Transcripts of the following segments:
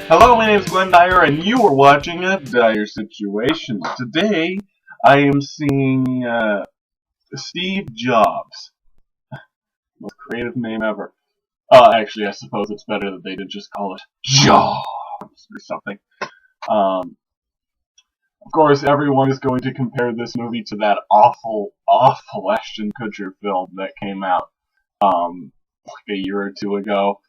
Hello, my name is Glenn Dyer, and you are watching a Dyer-Situation. Today, I am seeing Steve Jobs. Most creative name ever. Actually, I suppose it's better that they did just call it Jobs or something. Of course, everyone is going to compare this movie to that awful Ashton Kutcher film that came out like a year or two ago.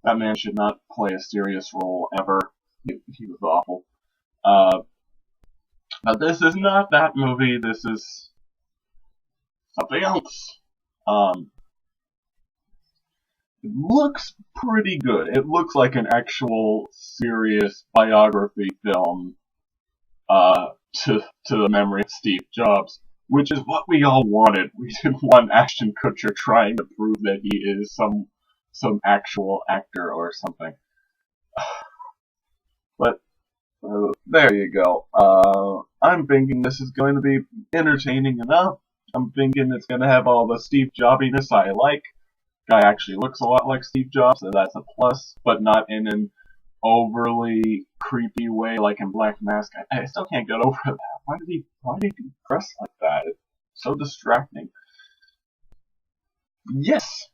That man should not play a serious role ever. He was awful. But this is not that movie. This is something else. It looks pretty good. It looks like an actual serious biography film to the memory of Steve Jobs, which is what we all wanted. We didn't want Ashton Kutcher trying to prove that he is some actual actor or something. But there you go. I'm thinking this is going to be entertaining enough. I'm thinking it's going to have all the Steve Jobbiness I like. Guy actually looks a lot like Steve Jobs, so that's a plus, but not in an overly creepy way like in Black Mask. I still can't get over that. Why did he dress like that? It's so distracting. Yes!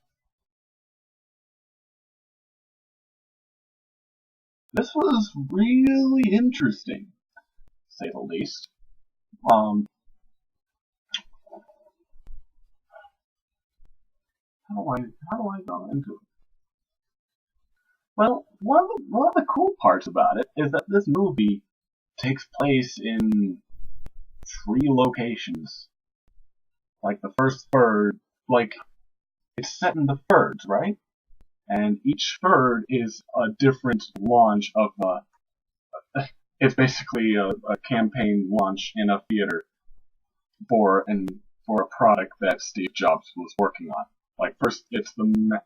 This was really interesting, to say the least. How do I go into it? Well, one of the cool parts about it is that this movie takes place in 3 locations. Like the first third, like it's set in the thirds, right? And each third is a different launch of it's basically a campaign launch in a theater for a product that Steve Jobs was working on. Like first, it's the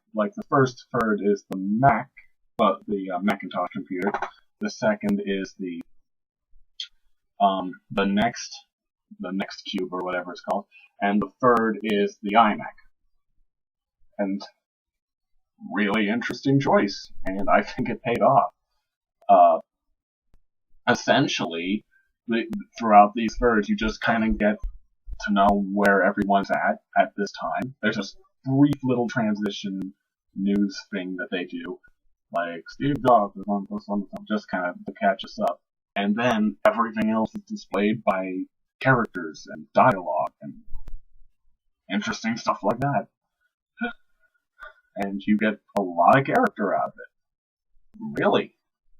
first third is the Mac, the Macintosh computer. The second is the next cube or whatever it's called, and the third is the iMac. And really interesting choice, and I think it paid off. Essentially, throughout these thirds, you just kind of get to know where everyone's at this time. There's a brief little transition news thing that they do, like Steve Jobs is on this one, just kind of to catch us up. And then everything else is displayed by characters and dialogue and interesting stuff like that. And you get a lot of character out of it. Really.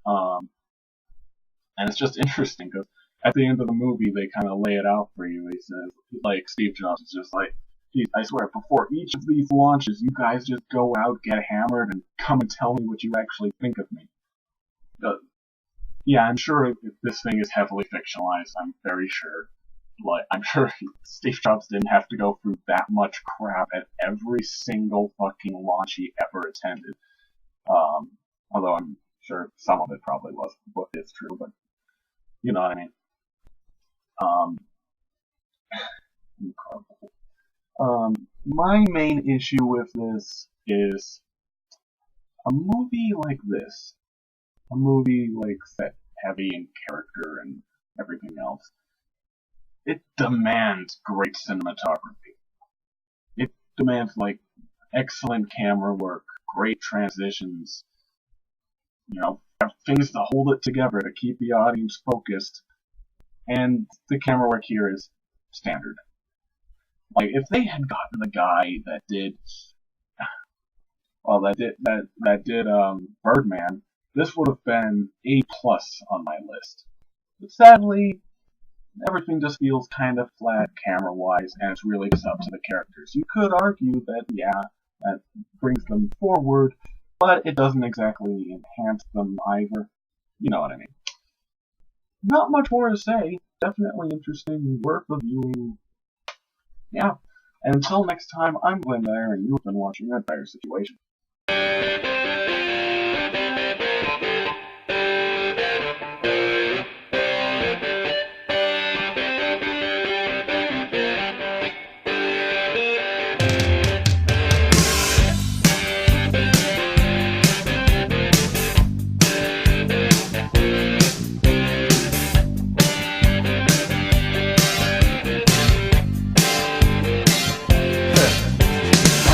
And it's just interesting, because at the end of the movie, they kind of lay it out for you. He says, like, Steve Jobs is just like, I swear, before each of these launches, you guys just go out, get hammered, and come and tell me what you actually think of me. Yeah, I'm sure this thing is heavily fictionalized, I'm very sure. Like, I'm sure Steve Jobs didn't have to go through that much crap at every single fucking launch he ever attended. Although I'm sure some of it probably was, what is true, but you know what I mean. My main issue with this is a movie like this, a movie like set heavy in character and everything else. It demands great cinematography. It demands, like, excellent camera work, great transitions, things to hold it together to keep the audience focused, and the camera work here is standard. Like, if they had gotten the guy that did Birdman, this would have been A+ on my list. But sadly, everything just feels kind of flat camera-wise, and it's really just up to the characters. You could argue that, yeah, that brings them forward, but it doesn't exactly enhance them either. You know what I mean. Not much more to say. Definitely interesting, worth reviewing. Yeah. And until next time, I'm Glenn Dyer, and you've been watching a Dyer-Situation.